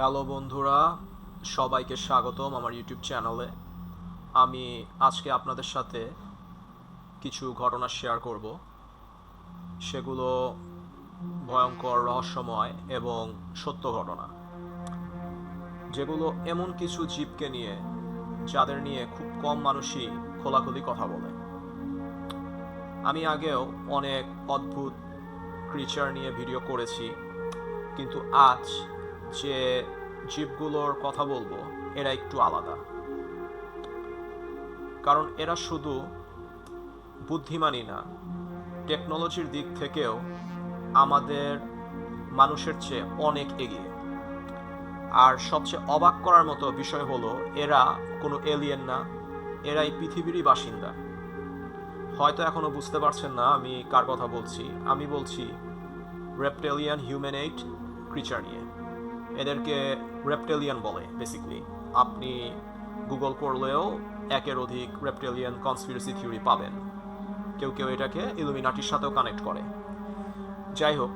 Hello বন্ধুরা, সবাইকে স্বাগতম আমার ইউটিউব চ্যানেলে। আমি আজকে আপনাদের সাথে কিছু ঘটনা শেয়ার করব। সেগুলো ভয়ঙ্কর, রহস্যময় এবং সত্য ঘটনা, যেগুলো এমন কিছু জীবকে নিয়ে যাদের নিয়ে খুব কম মানুষই খোলাখুলি কথা বলে। আমি আগেও অনেক অদ্ভুত ক্রিচার নিয়ে ভিডিও করেছি, কিন্তু আজ যে জীবগুলোর কথা বলবো এরা একটু আলাদা। কারণ এরা শুধু বুদ্ধিমানই না, টেকনোলজির দিক থেকেও আমাদের মানুষের চেয়ে অনেক এগিয়ে। আর সবচেয়ে অবাক করার মতো বিষয় হলো এরা কোনো এলিয়েন না, এরা এই পৃথিবীরই বাসিন্দা। হয়তো এখনো বুঝতে পারছেন না আমি কার কথা বলছি। আমি বলছি রেপটেলিয়ান হিউম্যানয়েড ক্রিচার নিয়ে। এদেরকে রেপটেলিয়ান বলে বেসিক্যালি। আপনি গুগল করলেও একের অধিক রেপটেলিয়ান কনস্পিরেসি থিওরি পাবেন। কেউ কেউ এটাকে ইলুমিনাটির সাথেও কানেক্ট করে। যাই হোক,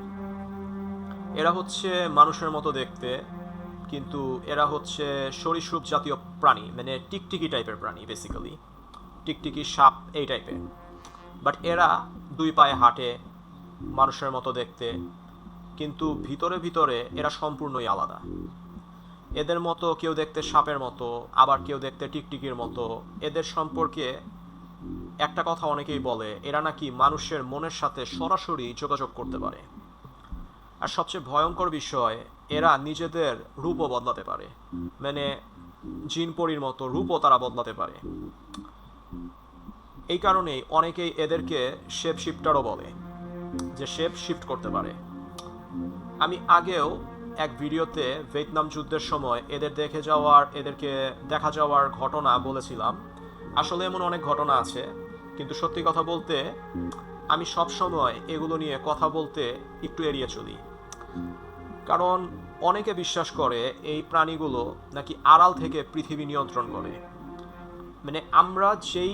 এরা হচ্ছে মানুষের মতো দেখতে, কিন্তু এরা হচ্ছে সরীসৃপ জাতীয় প্রাণী, মানে টিকটিকি টাইপের প্রাণী বেসিক্যালি। টিকটিকি, সাপ এই টাইপের। বাট এরা দুই পায়ে হাঁটে, মানুষের মতো দেখতে, কিন্তু ভিতরে ভিতরে এরা সম্পূর্ণই আলাদা। এদের মতো কেউ দেখতে সাপের মতো, আবার কেউ দেখতে টিকটিকির মতো। এদের সম্পর্কে একটা কথা অনেকেই বলে, এরা নাকি মানুষের মনের সাথে সরাসরি যোগাযোগ করতে পারে। আর সবচেয়ে ভয়ঙ্কর বিষয়, এরা নিজেদের রূপও বদলাতে পারে, মানে জিন পরির মতো রূপও তারা বদলাতে পারে। এই কারণেই অনেকেই এদেরকে শেপ শিফটারও বলে, যে শেপ শিফট করতে পারে। আমি আগেও এক ভিডিওতে ভিয়েতনাম যুদ্ধের সময় এদেরকে দেখা যাওয়ার ঘটনা বলেছিলাম। আসলে এমন অনেক ঘটনা আছে, কিন্তু সত্যি কথা বলতে আমি সব সময় এগুলো নিয়ে কথা বলতে একটু এড়িয়ে চলি। কারণ অনেকে বিশ্বাস করে এই প্রাণীগুলো নাকি আড়াল থেকে পৃথিবী নিয়ন্ত্রণ করে। মানে আমরা যেই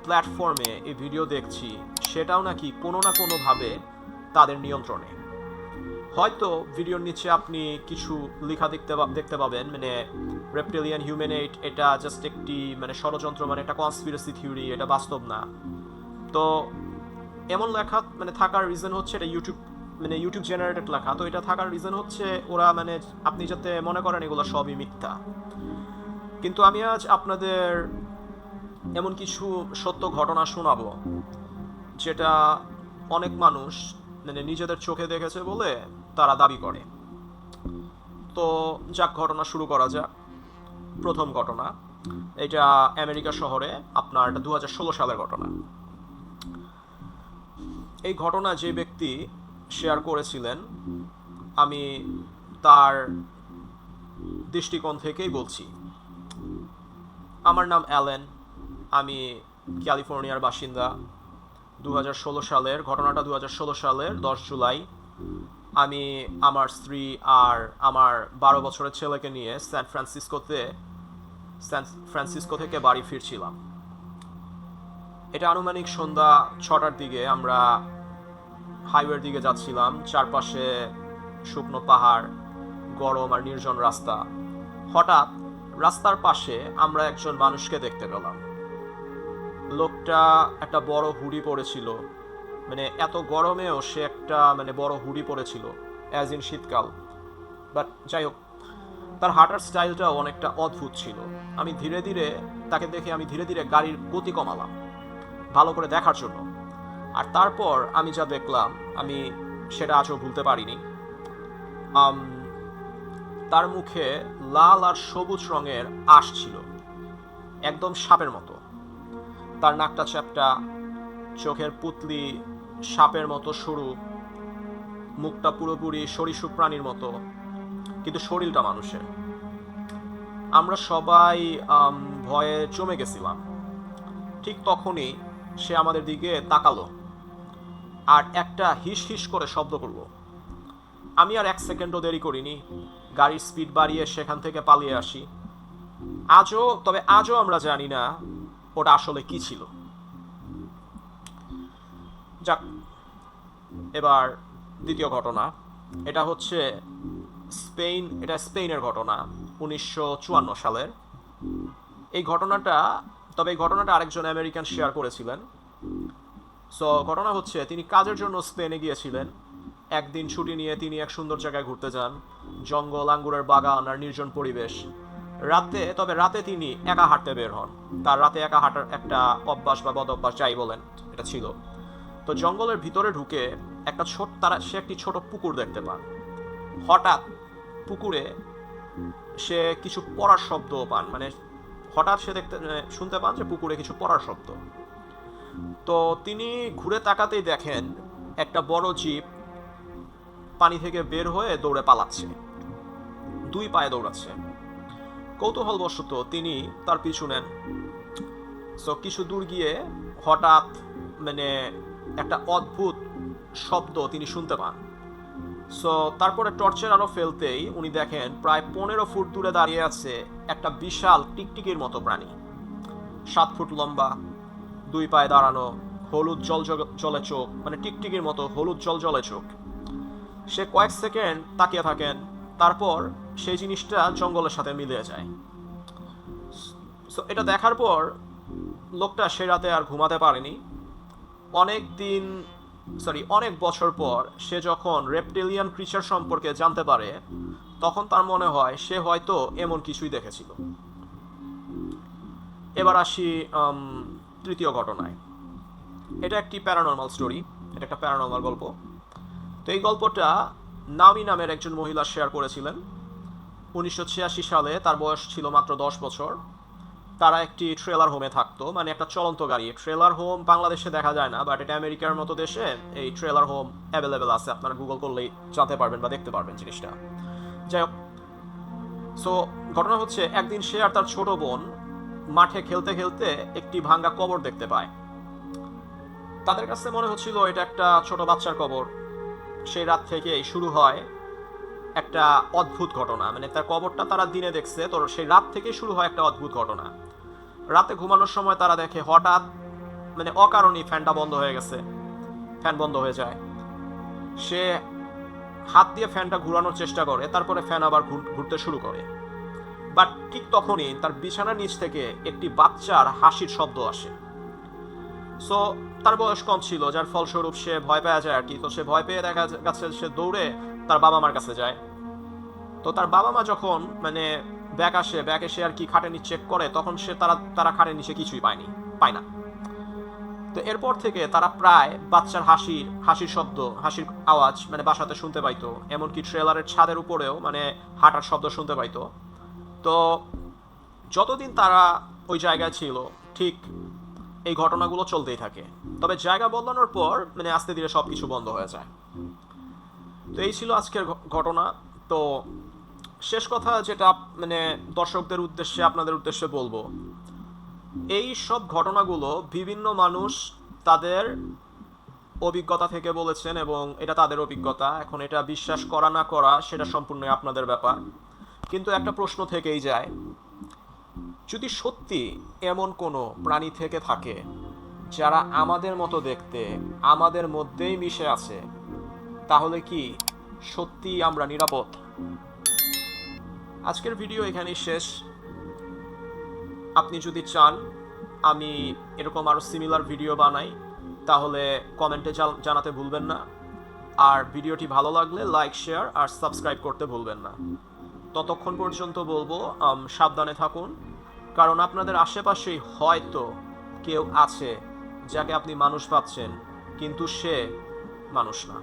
প্ল্যাটফর্মে এই ভিডিও দেখছি সেটাও নাকি কোনো না কোনোভাবে তাদের নিয়ন্ত্রণে। হয়তো ভিডিওর নিচে আপনি কিছু লেখা দেখতে পাবেন, মানে রেপটেলিয়ান হিউম্যানয়েড এটা জাস্ট একটি মানে ষড়যন্ত্র, মানে একটা কনস্পিরেসি থিওরি, এটা বাস্তব না। তো এমন লেখা মানে থাকার রিজন হচ্ছে এটা ইউটিউব জেনারেটেড লেখা, তো এটা থাকার রিজন হচ্ছে ওরা মানে আপনি যাতে মনে করেন এগুলো সবই মিথ্যা। কিন্তু আমি আজ আপনাদের এমন কিছু সত্য ঘটনা শোনাবো যেটা অনেক মানুষ মানে নিজেদের চোখে দেখেছে বলে তারা দাবি করে। তো যাক, ঘটনা শুরু করা যাক। প্রথম ঘটনা, এটা আমেরিকা শহরে, আপনার এটা 2016 সালের ঘটনা। এই ঘটনা যে ব্যক্তি শেয়ার করেছিলেন, আমি তার দৃষ্টিকোণ থেকেই বলছি। আমার নাম অ্যালেন, আমি ক্যালিফোর্নিয়ার বাসিন্দা। 2016 সালের ঘটনাটা, 2016 সালের 10 জুলাই আমি আমার স্ত্রী আর আমার 12 বছরের ছেলেকে নিয়ে স্যান ফ্রান্সিসকো থেকে বাড়ি ফিরছিলাম। এটা আনুমানিক সন্ধ্যা 6টার দিকে। আমরা হাইওয়ের দিকে যাচ্ছিলাম, চারপাশে শুকনো পাহাড়, গরম আর নির্জন রাস্তা। হঠাৎ রাস্তার পাশে আমরা একজন মানুষকে দেখতে পেলাম। লোকটা একটা বড় হুডি পরেছিল, মানে এত গরমেও সে একটা মানে বড় হুডি পরেছিল, অ্যাজ ইন শীতকাল। বাট যাই হোক, তার হাঁটার স্টাইলটা অনেকটা অদ্ভুত ছিল। তাকে দেখে আমি ধীরে ধীরে গাড়ির গতি কমালাম ভালো করে দেখার জন্য। আর তারপর আমি যা দেখলাম আমি সেটা আজও ভুলতে পারিনি। আম, তার মুখে লাল আর সবুজ রঙের আঁশ ছিল, একদম সাপের মতো। তার নাকটা চ্যাপ্টা, চোখের পুতলি সাপের মতো সরু, মুখটা পুরোপুরি সরীসৃপ প্রাণীর মতো, কিন্তু শরীরটা মানুষের। আমরা সবাই ভয়ে জমে গেছিলাম। ঠিক তখনই সে আমাদের দিকে তাকালো আর একটা হিস হিস করে শব্দ করলো। আমি আর 1 সেকেন্ডও দেরি করিনি, গাড়ির স্পিড বাড়িয়ে সেখান থেকে পালিয়ে আসি। আজও আমরা জানি না ওটা আসলে কি ছিল। যাক, এবার দ্বিতীয় ঘটনা। এটা হচ্ছে এটা স্পেনের ঘটনা 1954 সালের। এই ঘটনাটা আরেকজন আমেরিকান শেয়ার করেছিলেন। সো ঘটনা হচ্ছে, তিনি কাজের জন্য স্পেনে গিয়েছিলেন। একদিন ছুটি নিয়ে তিনি এক সুন্দর জায়গায় ঘুরতে যান, জঙ্গল, আঙ্গুরের বাগান আর নির্জন পরিবেশ। রাতে তিনি একা হাঁটতে বের হন। তার রাতে একা হাঁটার একটা অভ্যাস বা বদ অভ্যাস যাই বলেন, এটা ছিল। তো জঙ্গলের ভিতরে ঢুকে সে একটি ছোট পুকুর দেখতে পান। হঠাৎ পুকুরে সে কিছু পড়ার শব্দ পান, মানে হঠাৎ সে শুনতে পান যে পুকুরে কিছু পড়ার শব্দ। তো তিনি ঘুরে তাকাতেই দেখেন একটা বড় জিপ পানি থেকে বের হয়ে দৌড়ে পালাচ্ছে, 2 পায়ে দৌড়াচ্ছে। কৌতূহলবশত তিনি তার পিছু নেন। সো কিছু দূর গিয়ে হঠাৎ মানে একটা অদ্ভুত শব্দ তিনি শুনতে পান। সো তারপরে টর্চের আলো ফেলতেই উনি দেখেন প্রায় 15 ফুট দূরে দাঁড়িয়ে আছে একটা বিশাল টিকটিকির মতো প্রাণী, 7 ফুট লম্বা, 2 পায়ে দাঁড়ানো, হলুদ জলে চোখ, মানে টিকটিকির মতো হলুদ জলে চোখ। সে কয়েক সেকেন্ড তাকিয়ে থাকেন, তারপর সেই জিনিসটা জঙ্গলের সাথে মিলে যায়। সো এটা দেখার পর লোকটা সে রাতে আর ঘুমাতে পারেনি। অনেক বছর পর সে যখন রেপটিলিয়ান ক্রিচার সম্পর্কে জানতে পারে, তখন তার মনে হয় সে হয়তো এমন কিছুই দেখেছিল। এবার আসি তৃতীয় ঘটনায়। এটা একটি প্যারানর্মাল স্টোরি, এটা একটা প্যারানর্মাল গল্প। তো এই গল্পটা নামি নামের একজন মহিলা শেয়ার করেছিলেন 1986 সালে। তার বয়স ছিল মাত্র 10 বছর। তারা একটি ট্রেলার হোমে থাকতো, মানে একটা চলন্ত গাড়ি। ট্রেলার হোম বাংলাদেশে দেখা যায় না, বাট এটা আমেরিকার মতো দেশে এই ট্রেলার হোম অ্যাভেলেবেল আছে। আপনারা গুগল করলেই জানতে পারবেন বা দেখতে পারবেন জিনিসটা। যাই হোক, সো ঘটনা হচ্ছে, একদিন সে আর তার ছোট বোন মাঠে খেলতে খেলতে একটি ভাঙ্গা কবর দেখতে পায়। তাদের কাছে মনে হচ্ছিল এটা একটা ছোট বাচ্চার কবর। সেই রাত থেকেই শুরু হয় একটা অদ্ভুত ঘটনা, মানে তার কবরটা তারা দিনে দেখছে, তো সেই রাত থেকেই শুরু হয় একটা অদ্ভুত ঘটনা। রাতে ঘুমানোর সময় তারা দেখে হঠাৎ মানে অকারণেই ফ্যানটা বন্ধ হয়ে গেছে, ফ্যান বন্ধ হয়ে যায়। সে হাত দিয়ে ফ্যানটা ঘুরানোর চেষ্টা করে, তারপরে ফ্যান আবার ঘুরতে শুরু করে। বাট ঠিক তখনই তার বিছানার নিচ থেকে একটি বাচ্চার হাসির শব্দ আসে। সো তার বয়স কম ছিল, যার ফলস্বরূপ সে ভয় পেয়ে যায় আর কি। তো সে ভয় পেয়ে দেখা যাচ্ছে সে দৌড়ে তার বাবা মার কাছে যায়। তো তার বাবা মা যখন মানে ব্যাগ এসে আর কি খাটের নিচে চেক করে, তখন তারা খাটের নিচে কিছুই পায় না। তো এরপর থেকে তারা প্রায় বাচ্চার হাসির শব্দ, হাসির আওয়াজ মানে বাসাতে শুনতে পাইতো। এমনকি ট্রেলারের ছাদের উপরেও মানে হাঁটার শব্দ শুনতে পাইতো। তো যতদিন তারা ওই জায়গায় ছিল, ঠিক এই ঘটনাগুলো চলতেই থাকে। তবে জায়গা বদলানোর পর মানে আস্তে ধীরে সবকিছু বন্ধ হয়ে যায়। তো এই ছিল আজকের ঘটনা। তো শেষ কথা যেটা মানে দর্শকদের উদ্দেশ্যে, আপনাদের উদ্দেশ্যে বলবো, এই সব ঘটনাগুলো বিভিন্ন মানুষ তাদের অভিজ্ঞতা থেকে বলেছেন এবং এটা তাদের অভিজ্ঞতা। এখন এটা বিশ্বাস করা না করা সেটা সম্পূর্ণ আপনাদের ব্যাপার। কিন্তু একটা প্রশ্ন থেকেই যায়, যদি সত্যি এমন কোনো প্রাণী থেকে থাকে যারা আমাদের মতো দেখতে, আমাদের মধ্যেই মিশে আছে, তাহলে কি সত্যি আমরা নিরাপদ? আজকের ভিডিও এখানেই শেষ। আপনি যদি চান আমি এরকম আরও সিমিলার ভিডিও বানাই, তাহলে কমেন্টে জানাতে ভুলবেন না। আর ভিডিওটি ভালো লাগলে লাইক, শেয়ার আর সাবস্ক্রাইব করতে ভুলবেন না। ততক্ষণ পর্যন্ত বলবো সাবধানে থাকুন, কারণ আপনাদের আশেপাশেই হয়তো কেউ আছে যাকে আপনি মানুষ ভাবছেন, কিন্তু সে মানুষ না।